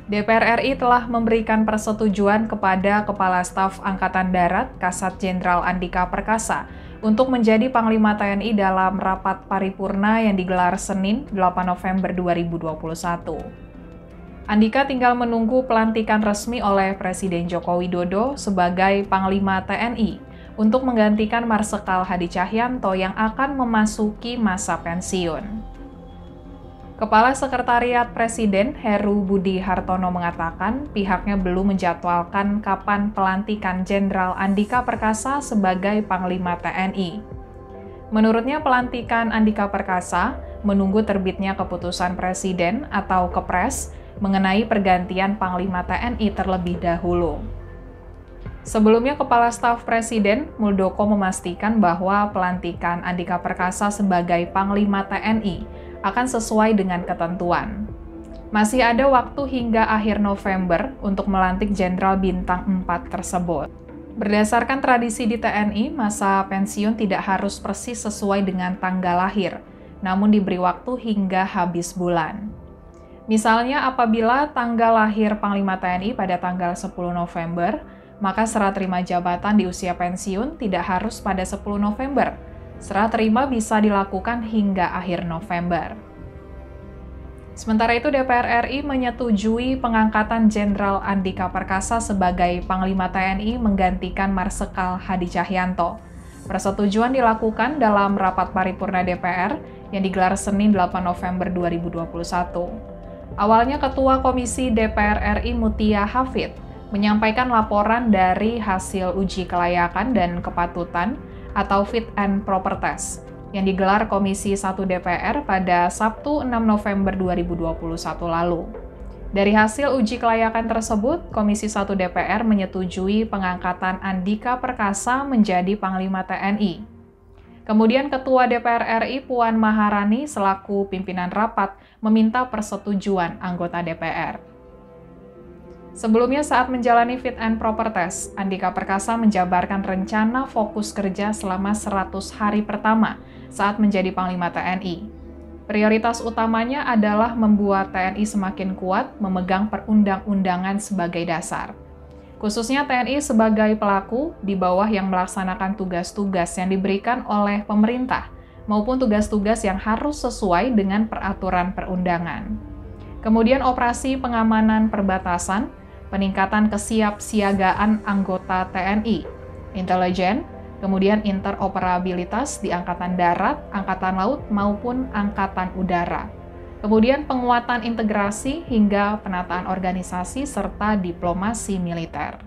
DPR RI telah memberikan persetujuan kepada Kepala Staf Angkatan Darat Kasat Jenderal Andika Perkasa untuk menjadi Panglima TNI dalam rapat paripurna yang digelar Senin 8 November 2021. Andika tinggal menunggu pelantikan resmi oleh Presiden Joko Widodo sebagai Panglima TNI untuk menggantikan Marsikal Hadi Cahyanto yang akan memasuki masa pensiun. Kepala Sekretariat Presiden Heru Budi Hartono mengatakan pihaknya belum menjadwalkan kapan pelantikan Jenderal Andika Perkasa sebagai Panglima TNI. Menurutnya pelantikan Andika Perkasa menunggu terbitnya keputusan Presiden atau Kepres mengenai pergantian Panglima TNI terlebih dahulu. Sebelumnya, Kepala Staf Presiden Muldoko memastikan bahwa pelantikan Andika Perkasa sebagai Panglima TNI akan sesuai dengan ketentuan. Masih ada waktu hingga akhir November untuk melantik Jenderal Bintang 4 tersebut. Berdasarkan tradisi di TNI, masa pensiun tidak harus persis sesuai dengan tanggal lahir, namun diberi waktu hingga habis bulan. Misalnya apabila tanggal lahir Panglima TNI pada tanggal 10 November, maka serah terima jabatan di usia pensiun tidak harus pada 10 November. Serah terima bisa dilakukan hingga akhir November. Sementara itu, DPR RI menyetujui pengangkatan Jenderal Andika Perkasa sebagai Panglima TNI menggantikan Marsikal Hadi Cahyanto. Persetujuan dilakukan dalam rapat paripurna DPR yang digelar Senin 8 November 2021. Awalnya Ketua Komisi DPR RI Mutia Hafid menyampaikan laporan dari hasil uji kelayakan dan kepatutan atau Fit and Proper Test yang digelar Komisi 1 DPR pada Sabtu 6 November 2021 lalu. Dari hasil uji kelayakan tersebut, Komisi 1 DPR menyetujui pengangkatan Andika Perkasa menjadi Panglima TNI. Kemudian Ketua DPR RI Puan Maharani selaku pimpinan rapat meminta persetujuan anggota DPR. Sebelumnya saat menjalani Fit and Proper Test, Andika Perkasa menjabarkan rencana fokus kerja selama 100 hari pertama saat menjadi Panglima TNI. Prioritas utamanya adalah membuat TNI semakin kuat memegang perundang-undangan sebagai dasar. Khususnya TNI sebagai pelaku di bawah yang melaksanakan tugas-tugas yang diberikan oleh pemerintah maupun tugas-tugas yang harus sesuai dengan peraturan perundangan. Kemudian operasi pengamanan perbatasan, peningkatan kesiapsiagaan anggota TNI, intelijen, kemudian interoperabilitas di Angkatan Darat, Angkatan Laut, maupun Angkatan Udara. Kemudian penguatan integrasi hingga penataan organisasi serta diplomasi militer.